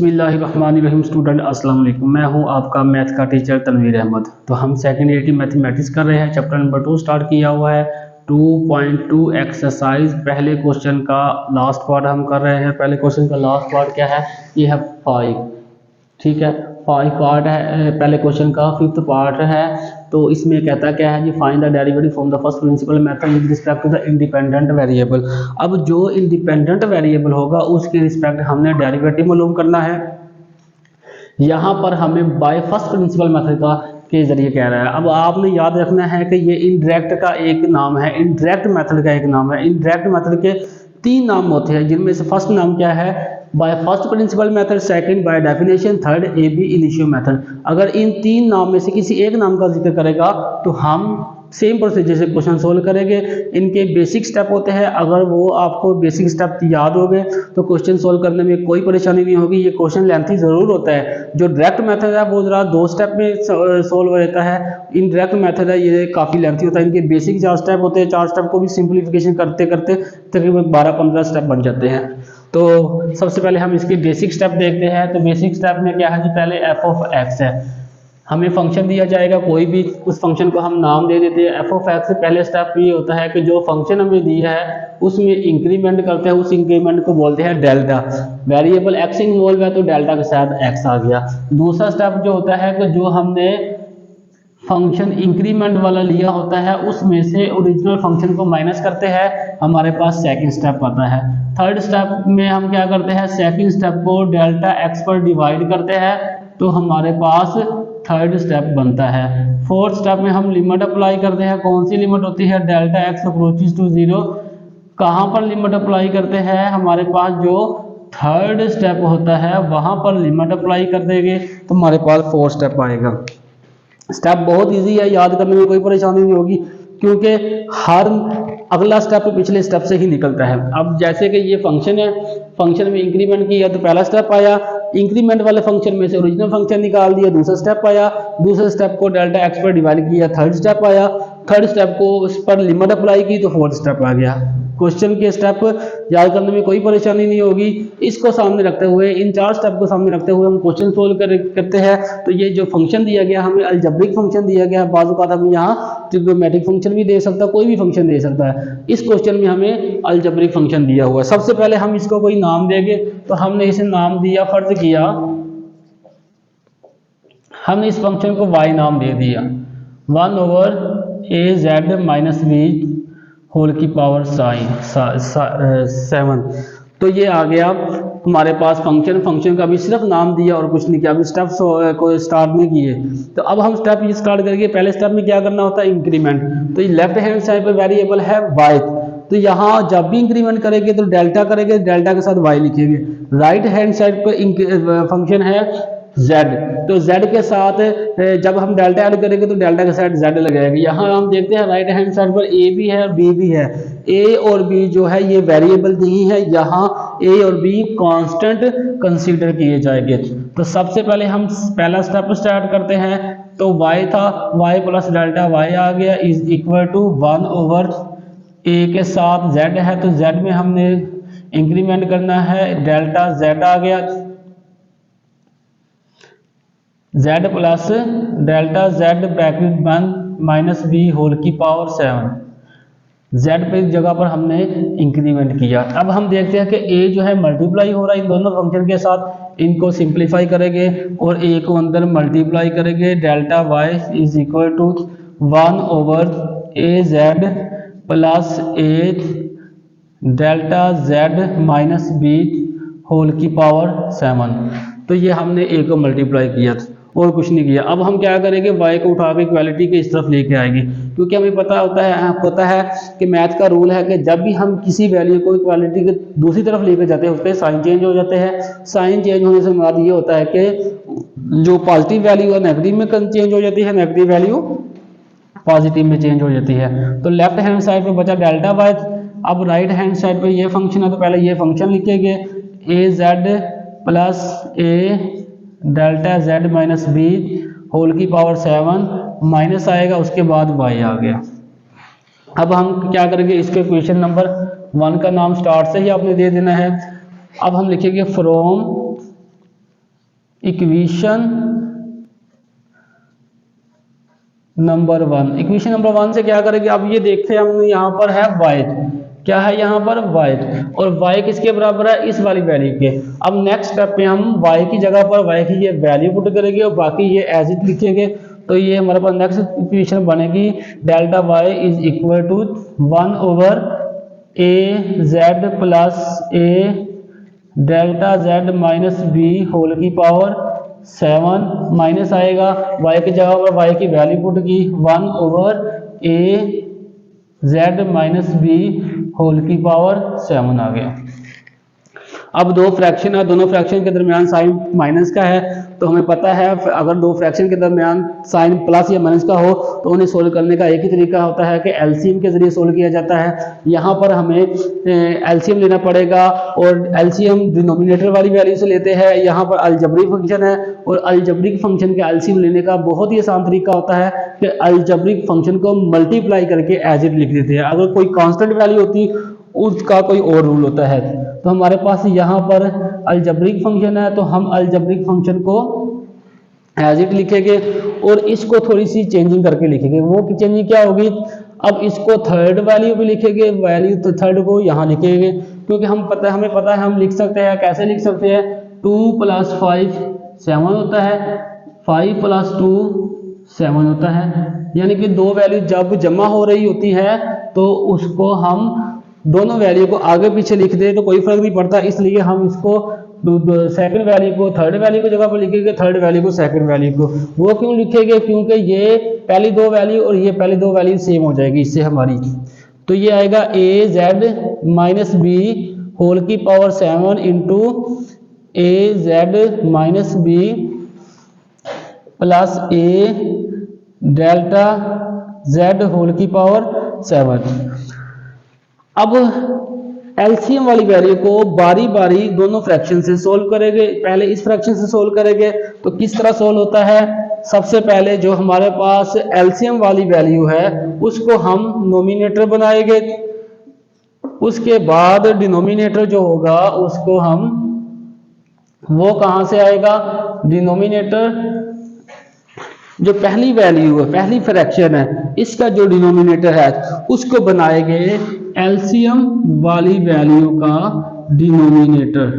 बिस्मिल्लाहिर्रहमानिर्रहीम। स्टूडेंट अस्सलाम वालेकुम, मैं हूं आपका मैथ का टीचर तनवीर अहमद। तो हम सेकेंड ईयर की मैथमेटिक्स कर रहे हैं, चैप्टर नंबर 2 स्टार्ट किया हुआ है। 2.2 एक्सरसाइज, पहले क्वेश्चन का लास्ट पार्ट हम कर रहे हैं। पहले क्वेश्चन का लास्ट पार्ट क्या है? ये है 5। ठीक है, 5 पार्ट है पहले क्वेश्चन का, 5th पार्ट है। तो इसमें कहता क्या है जी, find the derivative from the first principle method with respect to the independent variable. अब जो इंडिपेंडेंट वेरिएबल होगा उसके रिस्पेक्ट हमने डेरिवेटिव मालूम करना है। यहाँ पर हमें बाय फर्स्ट प्रिंसिपल मेथड का के जरिए कह रहा है। अब आपने याद रखना है कि ये इनडायरेक्ट का एक नाम है, इनडायरेक्ट मेथड का एक नाम है। इनडायरेक्ट मेथड के 3 नाम होते हैं, जिनमें से फर्स्ट नाम क्या है? By first principle method, second by definition, third ab initio method. अगर इन 3 नाम में से किसी एक नाम का जिक्र करेगा तो हम सेम प्रोसीजर से क्वेश्चन सोल्व करेंगे। इनके बेसिक स्टेप होते हैं, अगर वो आपको बेसिक स्टेप याद हो गए तो क्वेश्चन सोल्व करने में कोई परेशानी नहीं होगी। ये क्वेश्चन लेंथी ज़रूर होता है। जो डायरेक्ट मेथड है वो ज़रा 2 स्टेप में सोल्व रहता है। इनडायरेक्ट मेथड है ये काफ़ी लेंथी होता है। इनके बेसिक 4 स्टेप होते हैं, 4 स्टेप को भी सिंप्लीफिकेशन करते करते तकरीबन 12-15 स्टेप बन जाते हैं। तो सबसे पहले हम इसके बेसिक स्टेप देखते हैं। तो बेसिक स्टेप में क्या है जी, पहले एफ ऑफ एक्स है, हमें फंक्शन दिया जाएगा कोई भी, उस फंक्शन को हम नाम दे देते हैं एफ ऑफ एक्स। से पहले स्टेप ये होता है कि जो फंक्शन हमें दिया है उसमें इंक्रीमेंट करते हैं, उस इंक्रीमेंट को बोलते हैं डेल्टा। वेरिएबल एक्स इन्वॉल्व है तो डेल्टा के साथ एक्स आ गया। दूसरा स्टेप जो होता है कि जो हमने फंक्शन इंक्रीमेंट वाला लिया होता है उसमें से ओरिजिनल फंक्शन को माइनस करते हैं, हमारे पास सेकंड स्टेप आता है। थर्ड स्टेप में हम क्या करते हैं? सेकंड स्टेप को डेल्टा एक्स पर डिवाइड करते हैं तो हमारे पास थर्ड स्टेप बनता है। फोर्थ स्टेप में हम लिमिट अप्लाई करते हैं। कौन सी लिमिट होती है? Delta x approaches to 0। कहाँ पर लिमिट अप्लाई करते हैं? हमारे पास जो थर्ड स्टेप होता है वहां पर लिमिट अप्लाई कर देंगे तो हमारे पास फोर्थ स्टेप आएगा। स्टेप बहुत इजी है, याद करने में कोई परेशानी नहीं होगी, क्योंकि हर अगला स्टेप पिछले स्टेप से ही निकलता है। अब जैसे कि ये फंक्शन है, फंक्शन में इंक्रीमेंट किया तो पहला स्टेप आया, इंक्रीमेंट वाले फंक्शन में से ओरिजिनल फंक्शन निकाल दिया, दूसरा स्टेप आया, दूसरे स्टेप को डेल्टा एक्स पर डिवाइड किया, थर्ड स्टेप आया, थर्ड स्टेप को उस पर लिमिट अप्लाई की तो फोर्थ स्टेप आ गया। क्वेश्चन के स्टेप याद करने में कोई परेशानी नहीं होगी। इसको सामने रखते हुए, इन 4 स्टेप को सामने रखते हुए हम क्वेश्चन सोल्व करते हैं। तो ये जो फंक्शन दिया गया, हमें अलजेब्रिक फंक्शन दिया गया, बाजू का हम यहाँ ट्रिग्नोमेट्रिक फंक्शन भी दे सकता है, कोई भी फंक्शन दे सकता है। इस क्वेश्चन में हमें अलजेब्रिक फंक्शन दिया हुआ है। सबसे पहले हम इसको कोई नाम देंगे, तो हमने इसे नाम दिया, फर्ज किया हमने इस फंक्शन को y नाम दे दिया, 1/az-b होल की पावर 7। तो ये आ गया हमारे पास फंक्शन का भी सिर्फ नाम दिया और कुछ नहीं किया। अभी स्टेप को स्टार्ट नहीं किए, तो अब हम स्टेप ये स्टार्ट करेंगे। पहले स्टेप में क्या करना होता है? इंक्रीमेंट। तो ये लेफ्ट हैंड साइड पर वेरिएबल है y, तो यहाँ जब भी इंक्रीमेंट करेंगे तो डेल्टा करेंगे, डेल्टा के साथ y लिखेंगे। राइट हैंड साइड पर फंक्शन है z, तो z के साथ जब हम डेल्टा ऐड करेंगे तो डेल्टा के साथ z लगाएंगे। यहाँ हम देखते हैं राइट हैंड साइड पर a भी है और b भी है। a और b जो है ये वेरिएबल नहीं है, यहाँ a और b कांस्टेंट कंसीडर किए जाएंगे। तो सबसे पहले हम पहला स्टेप स्टार्ट करते हैं। तो y था, y प्लस डेल्टा y आ गया इज इक्वल टू 1/a के साथ z है, तो z में हमने इंक्रीमेंट करना है, डेल्टा z आ गया, z plus delta z bracket बंद माइनस b होल की पावर 7। z पे जगह पर हमने इंक्रीमेंट किया। अब हम देखते हैं कि a जो है मल्टीप्लाई हो रहा है इन दोनों फंक्शन के साथ, इनको सिंप्लीफाई करेंगे और a को अंदर मल्टीप्लाई करेंगे। Delta y is equal to 1/az plus a delta z minus b whole की पावर 7। तो ये हमने a को मल्टीप्लाई किया और कुछ नहीं किया। अब हम क्या करेंगे? y को उठा के इक्वालिटी के इस तरफ लेके आएंगे, क्योंकि हमें पता होता है कि मैथ का रूल है कि जब भी हम किसी वैल्यू को इक्वालिटी के दूसरी तरफ लेके जाते हैं उसके साइन चेंज हो जाते हैं। साइन चेंज होने से मुराद ये होता है कि जो पॉजिटिव वैल्यू है नेगेटिव में चेंज हो जाती है, नेगेटिव वैल्यू पॉजिटिव में चेंज हो जाती है। तो लेफ्ट हैंड साइड पे बचा डेल्टा y। अब राइट हैंड साइड पे ये फंक्शन है, तो पहले ये फंक्शन लिखेंगे, az plus a delta z minus b whole की पावर 7 माइनस आएगा, उसके बाद y आ गया। अब हम क्या करेंगे? इसके क्वेश्चन नंबर 1 का नाम स्टार्ट से ही आपने दे देना है। अब हम लिखेंगे from equation number 1। Equation number 1 से क्या करेंगे, अब ये देखते हैं हम, यहाँ पर है y, क्या है यहाँ पर y, और y किसके बराबर है, इस वाली वैल्यू के। अब नेक्स्ट स्टेप में हम y की जगह पर y की ये वैल्यू पुट करेंगे और बाकी ये एज इट लिखेंगे। तो ये हमारे पास नेक्स्ट इक्वेशन बनेगी, delta y is equal to 1 over a z plus a delta z minus B whole की पावर 7, माइनस आएगा y की जगह पर y की वैल्यू पुट की 1 over a z minus B whole की पावर 7 आ गया। अब दो फ्रैक्शन है, दोनों फ्रैक्शन के दरमियान साइन माइनस का है, तो हमें पता है अगर दो फ्रैक्शन के दरमियान साइन प्लस या माइनस का हो तो उन्हें सोल्व करने का एक ही तरीका होता है कि एलसीएम के जरिए सोल्व किया जाता है। यहाँ पर हमें एलसीएम लेना पड़ेगा और एलसीएम डिनोमिनेटर वाली वैल्यू से लेते हैं। यहाँ पर अलजबरिक फंक्शन है और अलजबरिक फंक्शन के एलसीएम लेने का बहुत ही आसान तरीका होता है कि अलजबरिक फंक्शन को मल्टीप्लाई करके एज इट लिख देते हैं। अगर कोई कांस्टेंट वैल्यू होती उसका कोई और रूल होता है। तो हमारे पास यहाँ पर अलजबरिक फंक्शन है, तो हम अलजबरिक फंक्शन को एज इट लिखेंगे और इसको थोड़ी सी चेंजिंग करके लिखेंगे। वो चेंजिंग क्या होगी, अब इसको थर्ड वैल्यू भी लिखेंगे, वैल्यू तो थर्ड को यहाँ लिखेंगे, क्योंकि हमें पता है हम लिख सकते हैं, कैसे लिख सकते हैं, 2 + 5 7 होता है, 5 + 2 7 होता है। यानी कि दो वैल्यू जब जमा हो रही होती है तो उसको हम दोनों वैल्यू को आगे पीछे लिख दे तो कोई फर्क नहीं पड़ता, इसलिए हम इसको सेकंड वैल्यू को थर्ड वैल्यू की जगह पर लिखेंगे, थर्ड वैल्यू को सेकंड वैल्यू को। वो क्यों लिखेंगे, क्योंकि ये पहली दो वैल्यू और ये पहली दो वैल्यू सेम हो जाएगी इससे हमारी। तो ये आएगा a z minus B whole की power 7 into a z minus B plus a delta z whole की पावर 7। अब एलसीएम वाली वैल्यू को बारी बारी दोनों फ्रैक्शन से सोल्व करेंगे। पहले इस फ्रैक्शन से सोल्व करेंगे, तो किस तरह सोल्व होता है, सबसे पहले जो हमारे पास एलसीएम वाली वैल्यू है उसको हम नोमिनेटर बनाएंगे, उसके बाद डिनोमिनेटर जो होगा उसको हम, वो कहां से आएगा, डिनोमिनेटर जो पहली वैल्यू है, पहली फ्रैक्शन है, इसका जो डिनोमिनेटर है उसको बनाएंगे एलसीएम वाली वैल्यू का डिनोमिनेटर।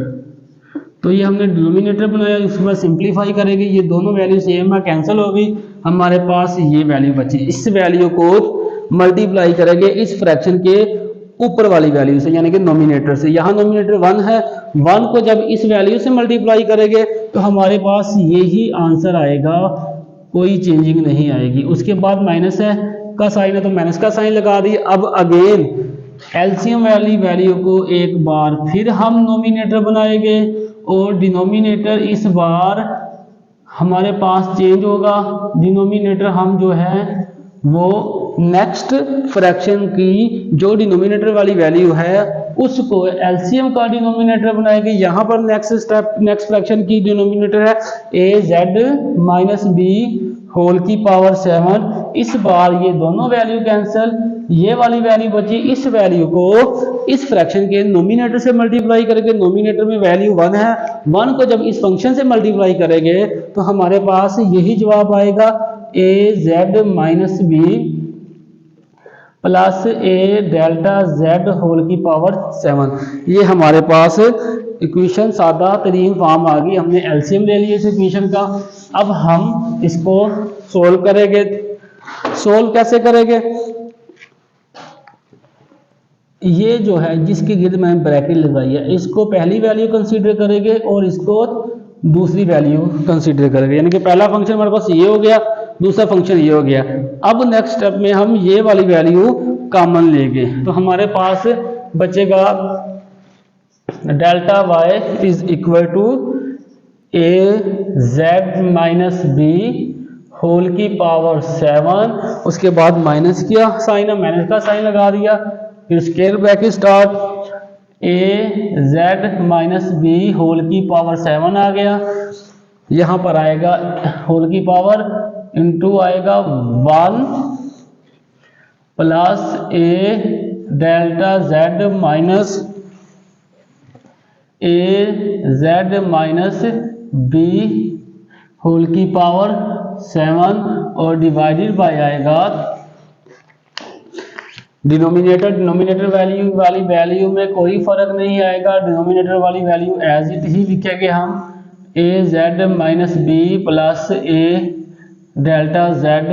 तो ये हमने डिनोमिनेटर बनाया, इसके बाद सिंप्लीफाई करेंगे, ये दोनों वैल्यू सेम है, कैंसिल हो गई, हमारे पास ये वैल्यू बची। इस वैल्यू को मल्टीप्लाई करेंगे इस फ्रैक्शन के ऊपर वाली वैल्यू से, यानी कि नोमिनेटर से। यहाँ नोमिनेटर 1 है, 1 को जब इस वैल्यू से मल्टीप्लाई करेंगे तो हमारे पास यही आंसर आएगा, कोई चेंजिंग नहीं आएगी। उसके बाद माइनस है का साइन है तो माइनस का साइन लगा दी। अब अगेन एलसीएम वाली वैल्यू को एक बार फिर हम नोमिनेटर बनाएंगे और डिनोमिनेटर इस बार हमारे पास चेंज होगा। डिनोमिनेटर हम जो है वो नेक्स्ट फ्रैक्शन की जो डिनोमिनेटर वाली वैल्यू है उसको एलसीएम का डिनोमिनेटर बनाएंगे। यहाँ पर नेक्स्ट स्टेप, नेक्स्ट फ्रैक्शन की डिनोमिनेटर है ए जेड माइनस बी होल की पावर 7। इस बार ये दोनों वैल्यू कैंसिल, ये वाली वैल्यू बची, इस वैल्यू को इस फ्रैक्शन के नोमिनेटर से मल्टीप्लाई करेंगे। नोमिनेटर में वैल्यू 1 है, 1 को जब इस फंक्शन से मल्टीप्लाई करेंगे तो हमारे पास यही जवाब आएगा, ए जेड माइनस बी प्लस ए डेल्टा जेड होल की पावर 7। ये हमारे पास इक्वेशन सादा तरीन फॉर्म आ गई। हमने एलसीएम ले लिया इस इक्वेशन का। अब हम इसको सोल्व करेंगे। सोल्व कैसे करेंगे, ये जो है जिसके गिर्द मैंने ब्रैकेट लगाई है इसको पहली वैल्यू कंसीडर करेंगे और इसको दूसरी वैल्यू कंसीडर करेंगे। यानी कि पहला फंक्शन हमारे पास ये हो गया, दूसरा फंक्शन ये हो गया। अब नेक्स्ट स्टेप में हम ये वाली वैल्यू कॉमन लेंगे तो हमारे पास बचेगा delta Y is equal to a Z minus B whole की पावर 7। उसके बाद माइनस किया साइन है, माइनस का साइन लगा दिया, फिर स्क्वायर ब्रैकेट स्टार्ट, ए जेड माइनस बी होल की पावर 7 आ गया। यहाँ पर आएगा होल की पावर इंटू आएगा 1 प्लस ए डेल्टा जेड माइनस ए जेड माइनस बी होल की पावर 7 और डिवाइडेड बाय आएगा डिनोमिनेटर वैल्यू वाली वैल्यू में कोई फर्क नहीं आएगा, डिनोमिनेटर वाली वैल्यू एज इट ही लिखेंगे हम ए जेड माइनस बी प्लस ए डेल्टा जेड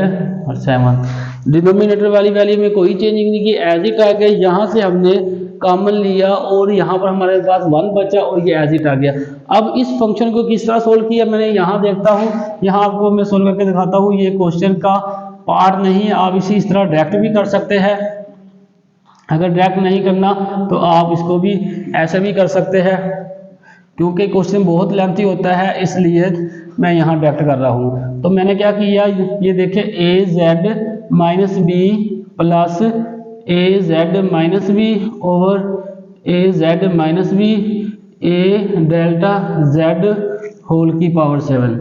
और 7। डिनोमिनेटर वाली वैल्यू में कोई चेंजिंग नहीं की, एज इट आ गया। यहाँ से हमने कॉमन लिया और यहाँ पर हमारे पास 1 बचा और ये एज इट आ गया। अब इस फंक्शन को किस तरह सोल्व किया मैंने यहाँ देखता हूँ, यहाँ आपको मैं सोल्व करके दिखाता हूँ। ये क्वेश्चन का पार्ट नहीं है, आप इसी इस तरह डायरेक्ट भी कर सकते हैं। अगर डायरेक्ट नहीं करना तो आप इसको भी ऐसे भी कर सकते हैं, क्योंकि क्वेश्चन बहुत लेंथी होता है इसलिए मैं यहाँ डायरेक्ट कर रहा हूँ। तो मैंने क्या किया, ये देखिए ए जेड माइनस बी प्लस ए जेड माइनस बी ओवर ए जेड माइनस बी ए डेल्टा जेड होल की पावर 7।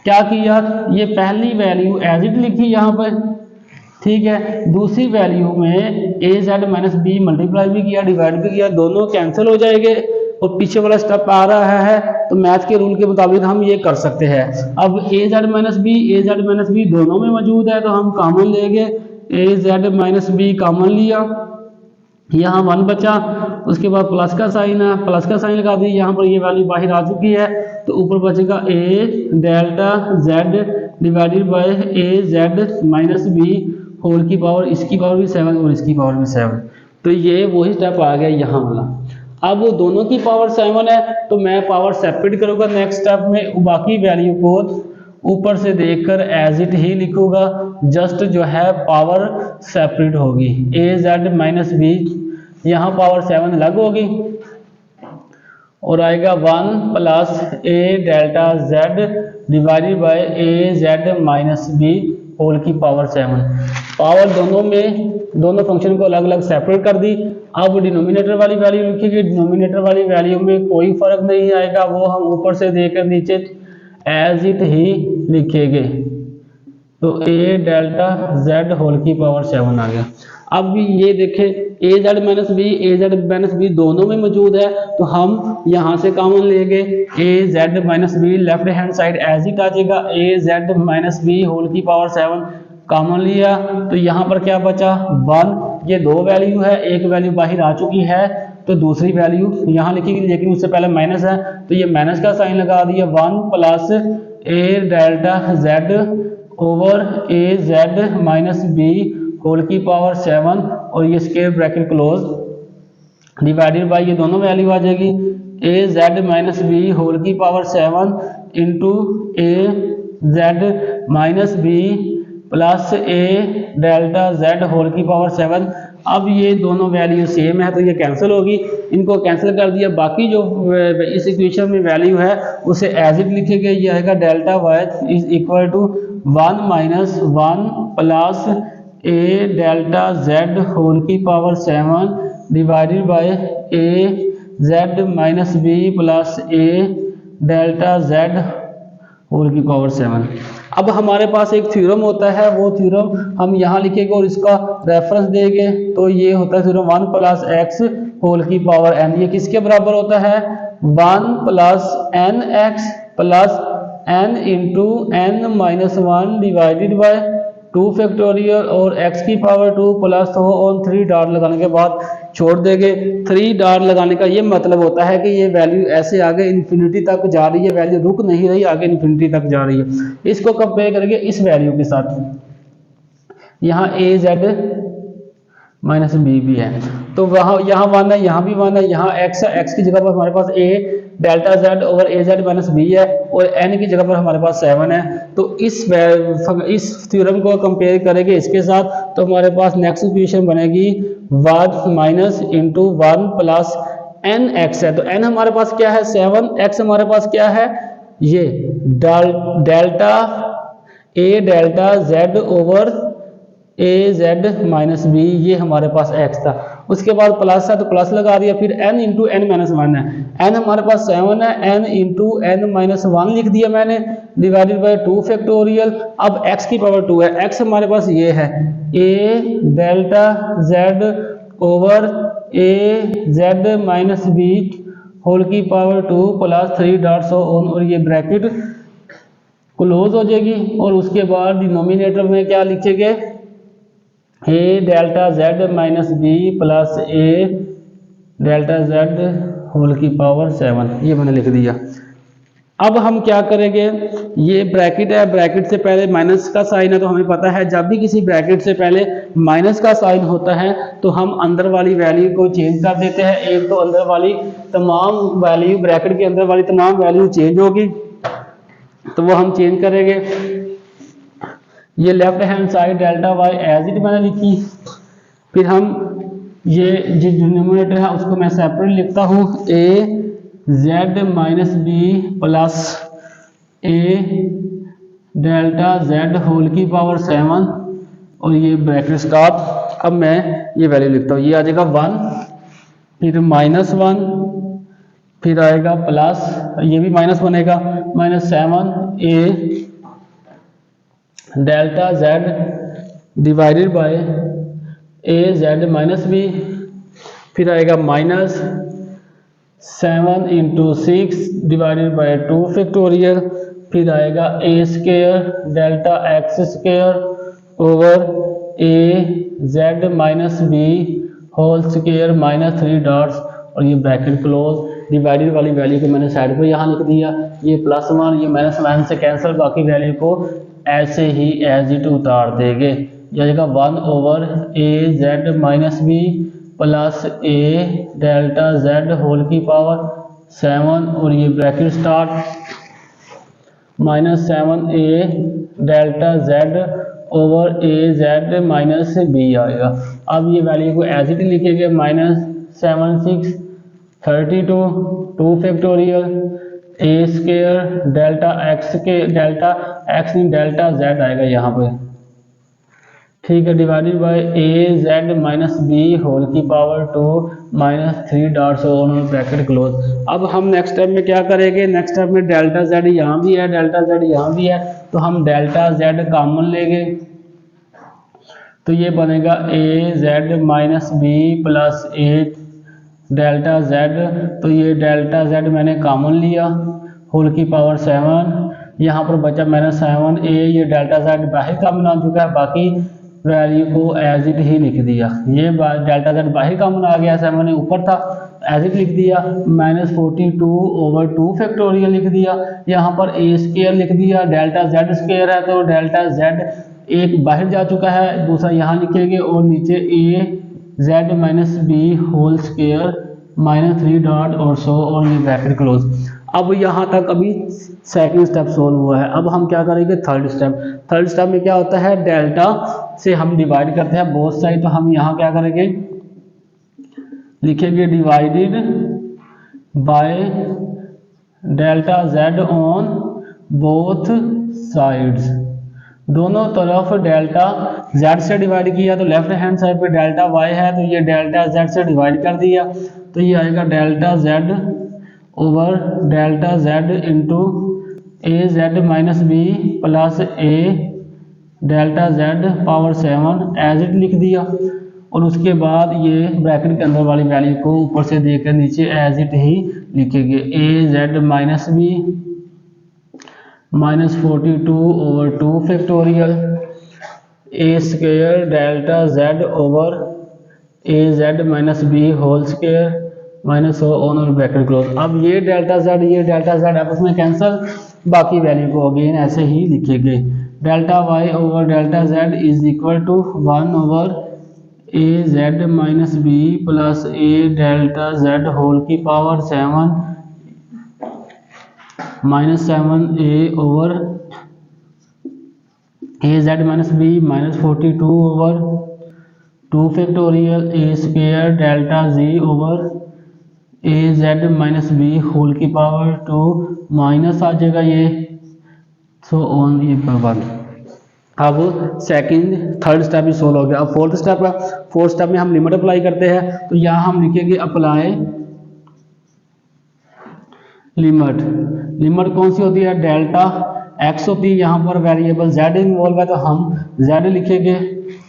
क्या किया, ये पहली वैल्यू एज इट लिखी यहाँ पर, ठीक है। दूसरी वैल्यू में ए जेड माइनस बी मल्टीप्लाई भी किया, डिवाइड भी किया, दोनों कैंसिल हो जाएंगे और पीछे वाला स्टेप आ रहा है। तो मैथ के रूल के मुताबिक हम ये कर सकते हैं। अब ए जेड माइनस बी दोनों में मौजूद है तो हम कॉमन लेंगे, A Z minus B common लिया, यहाँ 1 बचा, उसके बाद प्लस का साइन है, प्लस का साइन लगा दी, यहाँ पर ये वैल्यू बाहर आ चुकी है तो ऊपर बचेगा A delta Z divided by A Z minus B whole की पावर, इसकी पावर भी 7 और इसकी पावर भी 7। तो ये वही स्टेप आ गया यहाँ वाला। अब वो दोनों की पावर 7 है तो मैं पावर सेपरेट करूँगा नेक्स्ट स्टेप में, बाकी वैल्यू को ऊपर से देखकर एज इट ही लिखूंगा, जस्ट जो है पावर सेपरेट होगी। ए जेड माइनस बी यहाँ पावर 7 अलग होगी और आएगा 1 plus A delta Z divided by A Z minus B whole की पावर 7। पावर दोनों फंक्शन को अलग अलग सेपरेट कर दी। अब डिनोमिनेटर वाली वैल्यू लिखेंगे, डिनोमिनेटर वाली वैल्यू में कोई फर्क नहीं आएगा, वो हम ऊपर से देकर नीचे एज इट ही लिखेंगे। तो ए डेल्टा जेड होल की पावर 7 आ गया। अब ये देखें ए जेड माइनस बी दोनों में मौजूद है तो हम यहाँ से कॉमन लेंगे, A Z minus B left hand side as it आ जाएगा, A Z minus B whole की पावर 7 कॉमन लिया तो यहाँ पर क्या बचा 1। ये 2 वैल्यू है, एक वैल्यू बाहर आ चुकी है तो दूसरी वैल्यू यहाँ लिखेगी, लेकिन उससे पहले माइनस है तो ये माइनस का साइन लगा दिया। 1 प्लस ए डेल्टा जेड ओवर ए जेड माइनस बी होल की पावर 7 और ये square bracket close divided by ये दोनों वैल्यू आ जाएगी, ए जेड माइनस बी होल की power 7 into a Z minus B plus A delta Z whole की पावर 7। अब ये दोनों वैल्यू सेम है तो ये कैंसिल होगी, इनको कैंसिल कर दिया। बाकी जो इस इक्वेशन में वैल्यू है उसे एज इट लिखेंगे, ये आएगा delta Y is equal to 1 minus 1 plus A delta Z whole की power 7 divided by A Z minus B plus A delta Z whole की पावर 7। अब हमारे पास एक थ्योरम होता है, वो थ्योरम हम यहाँ लिखेंगे और इसका रेफरेंस देंगे। तो ये होता है थ्योरम 1 प्लस एक्स होल की पावर n, ये किसके बराबर होता है 1 plus n x plus n into n minus 1 divided by 2 factorial और x की पावर 2 प्लस हो ऑन 3 डॉट लगाने के बाद छोड़ देंगे। 3 डॉट लगाने का ये मतलब होता है कि ये वैल्यू ऐसे आगे इन्फिनिटी तक जा रही है, वैल्यू रुक नहीं रही, आगे इन्फिनिटी तक जा रही है। इसको कंपेयर करेंगे इस वैल्यू के साथ, यहाँ ए जेड माइनस बी भी है तो वहाँ यहाँ 1 है, यहाँ भी 1 है, यहाँ x है, x की जगह पर हमारे पास a delta z over A Z minus b है और n की जगह पर हमारे पास 7 है। तो इस थ्योरम को कंपेयर करेंगे इसके साथ तो हमारे पास नेक्स्ट इक्वेशन बनेगी 1 minus into 1 plus n x है। तो n हमारे पास क्या है 7, x हमारे पास क्या है ये delta a delta z over A Z minus b, ये हमारे पास x था। उसके बाद प्लस है तो प्लस लगा दिया, फिर n इंटू एन माइनस 1 है, n हमारे पास 7 है, n इंटू एन माइनस 1 लिख दिया मैंने डिवाइडेड बाय 2 फैक्टोरियल। अब x की पावर 2 है, x हमारे पास ये है a delta z over A Z minus B whole की power 2 plus 3 dot so on, और ये ब्रैकेट क्लोज हो जाएगी। और उसके बाद डिनोमिनेटर में क्या लिखेंगे, A delta Z minus B plus A delta Z whole की पावर 7, ये मैंने लिख दिया। अब हम क्या करेंगे, ये ब्रैकेट है, ब्रैकेट से पहले माइनस का साइन है, तो हमें पता है जब भी किसी ब्रैकेट से पहले माइनस का साइन होता है तो हम अंदर वाली वैल्यू को चेंज कर देते हैं। एक तो अंदर वाली तमाम वैल्यू, ब्रैकेट के अंदर वाली तमाम वैल्यू चेंज होगी, तो वो हम चेंज करेंगे। ये left hand side delta y as it मैंने लिखी। फिर हम ये जो डिनोमिनेटर है उसको मैं सेपरेट लिखता हूँ, ए जेड माइनस बी प्लस ए डेल्टा जेड होल की पावर 7, और ये ब्रैकेट स्टार्ट। अब मैं ये वैल्यू लिखता हूँ, ये आ जाएगा 1, फिर -1, फिर आएगा प्लस, ये भी माइनस बनेगा, -7 A delta Z divided by A Z minus B, फिर आएगा -7 इंटू 6 डिवाइडेड बाय 2 फैक्टोरियल, फिर आएगा A square delta X square over A Z minus B whole square -3 dots, और ये ब्रैकेट क्लोज। डिवाइडेड वाली वैल्यू को मैंने साइड पे यहाँ लिख दिया, ये +1, ये -1 से कैंसिल, बाकी वैल्यू को ऐसे ही एज इट उतार देंगे। यह आएगा 1 ओवर ए जेड माइनस बी प्लस ए डेल्टा जेड होल की पावर 7, और ये bracket start, -7 A delta z over A Z minus B आएगा। अब ये वैल्यू को एज इट लिखेंगे, -7 6 32 2 factorial a square delta x के डेल्टा एक्स डेल्टा जेड आएगा यहाँ पे, ठीक है, divided by A Z minus B whole की power 2 -3 dots on bracket close. अब हम नेक्स्ट स्टेप में क्या करेंगे, नेक्स्ट स्टेप में डेल्टा जेड यहाँ भी है, डेल्टा जेड यहाँ भी है, तो हम डेल्टा जेड कॉमन लेंगे, तो ये बनेगा ए जेड माइनस बी प्लस ए डेल्टा जेड, तो ये डेल्टा जेड मैंने कॉमन लिया होल की पावर 7, यहाँ पर बचा -7 ए, ये डेल्टा जेड बाहर कॉमन आ चुका है, बाकी वैल्यू को एज इट ही लिख दिया। ये डेल्टा जेड बाहर कॉमन आ गया, 7 ऊपर था, एज इट लिख दिया, -42 ओवर 2 फैक्टोरियल लिख दिया, यहाँ पर ए स्क्वायर लिख दिया, डेल्टा जेड स्क्वायर है तो डेल्टा जेड एक बाहर जा चुका है, दूसरा यहाँ लिखेंगे, और नीचे a Z minus B whole square -3 dot और सो और ये ब्रैकेट क्लोज। अब यहाँ तक अभी सेकंड स्टेप सोल्व हुआ है। अब हम क्या करेंगे, थर्ड स्टेप। थर्ड स्टेप में क्या होता है, डेल्टा से हम डिवाइड करते हैं बोथ साइड, तो हम यहाँ क्या करेंगे, लिखेंगे divided by delta Z on both sides, दोनों तरफ डेल्टा जेड से डिवाइड किया, तो लेफ्ट हैंड साइड पे डेल्टा वाई है, तो ये डेल्टा जेड से डिवाइड कर दिया, तो ये आएगा delta z over delta z into a Z minus B plus A delta z power 7 as it लिख दिया, और उसके बाद ये ब्रैकेट के अंदर वाली वैल्यू को ऊपर से देकर नीचे एज इट ही लिखेंगे, a Z minus b -42 over 2 factorial a square delta z over A Z minus B whole square minus on और ब्रैकेट क्लोज। अब ये डेल्टा जेड आपस में कैंसिल, बाकी वैल्यू को अगेन ऐसे ही लिखेंगे, delta y over delta z is equal to 1 over A Z minus B plus A delta Z whole की power 7 -7 a over A Z minus b -42 over 2 factorial a square delta z over A Z minus B whole की power 2 minus आ जाएगा ये, so on ये बन। अब second third step भी solve हो गया। अब फोर्थ स्टेप है, फोर्थ स्टेप में हम लिमिट अप्लाई करते हैं, तो यहाँ हम लिखेंगे अप्लाई लिमिट। लिमिट कौन सी होती है, डेल्टा एक्स होती है, यहाँ पर वेरिएबल जेड इन्वॉल्व है, तो हम जेड लिखेंगे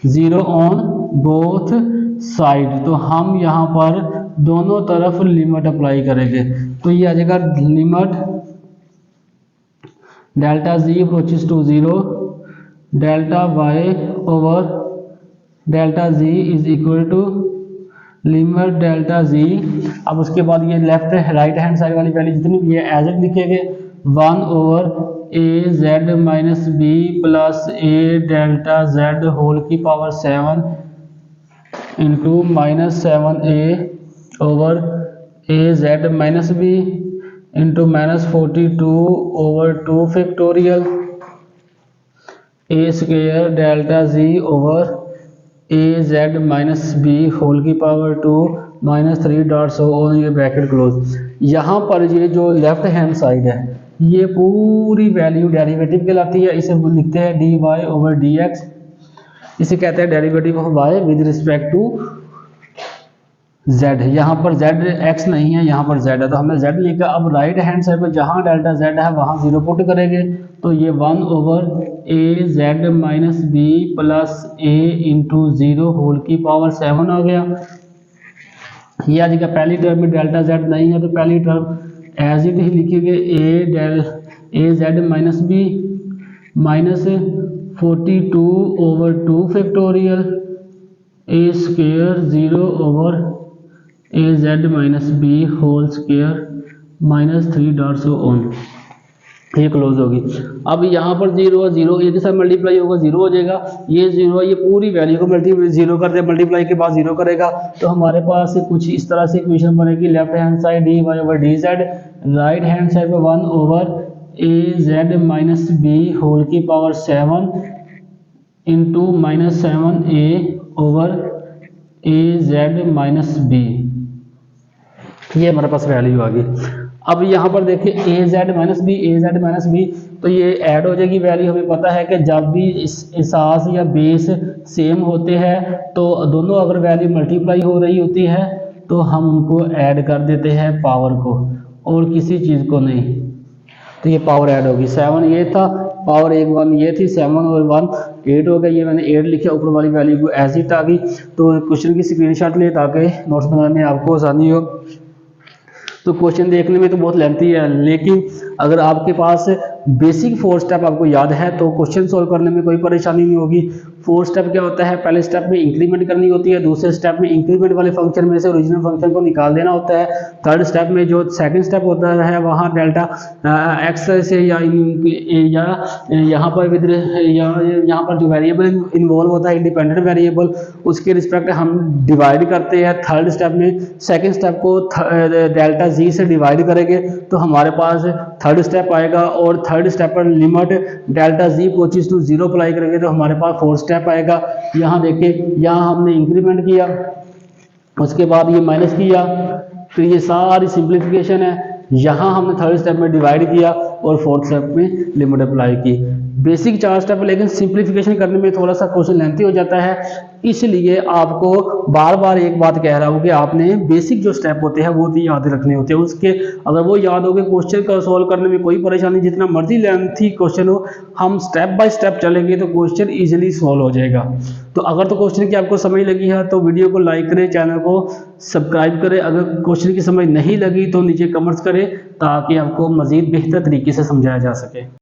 0 ऑन बोथ साइड, तो हम यहाँ पर दोनों तरफ लिमिट अप्लाई करेंगे तो ये आ जाएगा limit delta z approaches to 0 delta y over delta z is equal to limit delta z। अब उसके बाद ये लेफ्ट राइट हैंड साइड वाली वैल्यू जितनी भी है एज इट लिखेंगे 1 ओवर ए जेड माइनस बी प्लस ए डेल्टा जेड होल की power 7 into minus 7a over A Z minus b into minus 42 over 2 factorial a square delta z over A Z minus B whole की power 2 minus 3 dot so on ये bracket close. यहाँ पर ये जो left hand side है ये पूरी value derivative कहलाती है। इसे लिखते हैं d y over d x, इसे कहते हैं derivative of y with respect to z। यहाँ पर z x नहीं है, यहाँ पर z है तो हमने z लिखा। अब राइट हैंड साइड पर जहाँ डेल्टा z है वहाँ 0 पुट करेंगे तो ये 1 ओवर ए जेड माइनस बी प्लस ए इंटू 0 होल की पावर 7 हो गया। ये आ जाएगा पहली टर्म में डेल्टा z नहीं है तो पहली टर्म एज इट ही लिखेंगे a Z minus b minus 42 over 2 factorial a square 0 over A Z minus B whole square minus 3 dot so on, ये क्लोज होगी। अब यहाँ पर 0 0 एक साथ मल्टीप्लाई होगा 0 हो जाएगा, ये 0 ये पूरी वैल्यू को मल्टीप्लाई 0 कर दे, मल्टीप्लाई के बाद 0 करेगा तो हमारे पास कुछ इस तरह से इक्वेशन बनेगी। Left hand side d y over d z, right hand side पर 1 ओवर ए जेड माइनस बी होल की power 7 into minus 7a over ए जेड माइनस बी, ये हमारे पास वैल्यू आ गई। अब यहाँ पर देखिए ए जेड माइनस बी तो ये ऐड हो जाएगी वैल्यू। हमें पता है कि जब भी एहसास या बेस सेम होते हैं तो दोनों अगर वैल्यू मल्टीप्लाई हो रही होती है तो हम उनको ऐड कर देते हैं पावर को और किसी चीज़ को नहीं, तो ये पावर ऐड होगी। 7 ये था, पावर 1 1 ये थी, 7 और 1 8 हो गया। ये मैंने 8 लिखा, ऊपर वाली वैल्यू को एज इट आ गई। तो क्वेश्चन की स्क्रीनशॉट ले ताकि नोट्स बनाने में आपको आसानी हो। तो क्वेश्चन देखने में तो बहुत लेंथी है, लेकिन अगर आपके पास बेसिक 4 स्टेप आपको याद है तो क्वेश्चन सोल्व करने में कोई परेशानी नहीं होगी। 4 स्टेप क्या होता है, पहले स्टेप में इंक्रीमेंट करनी होती है, दूसरे स्टेप में इंक्रीमेंट वाले फंक्शन में से ओरिजिनल फंक्शन को निकाल देना होता है, थर्ड स्टेप में जो सेकंड स्टेप होता है वहाँ डेल्टा एक्स से या यहाँ पर यहाँ पर जो वेरिएबल इन्वॉल्व होता है इंडिपेंडेंट वेरिएबल, उसके रिस्पेक्ट हम डिवाइड करते हैं। थर्ड स्टेप में सेकेंड स्टेप को डेल्टा जी से डिवाइड करेंगे तो हमारे पास थर्ड स्टेप आएगा और थर्ड स्टेप पर limit delta z approaches to 0 apply करेंगे तो हमारे पास 4 स्टेप आएगा। यहाँ देखिए, यहाँ हमने इंक्रीमेंट किया, उसके बाद ये माइनस किया, तो ये सारी सिंप्लीफिकेशन है। यहाँ हमने थर्ड स्टेप में डिवाइड किया और फोर्थ स्टेप में लिमिट अप्लाई की। बेसिक 4 स्टेप, लेकिन सिंप्लीफिकेशन करने में थोड़ा सा क्वेश्चन लेंथी हो जाता है, इसलिए आपको बार बार एक बात कह रहा हूँ कि आपने बेसिक जो स्टेप होते हैं वो तो याद रखने होते हैं। उसके अगर वो याद हो गए क्वेश्चन को सॉल्व करने में कोई परेशानी, जितना मर्जी लेंथी क्वेश्चन हो, हम स्टेप बाय स्टेप चलेंगे तो क्वेश्चन इजीली सॉल्व हो जाएगा। तो अगर तो क्वेश्चन की आपको समझ लगी है तो वीडियो को लाइक करें, चैनल को सब्सक्राइब करें। अगर क्वेश्चन की समझ नहीं लगी तो नीचे कमेंट्स करें ताकि आपको मज़ीद बेहतर तरीके से समझाया जा सके।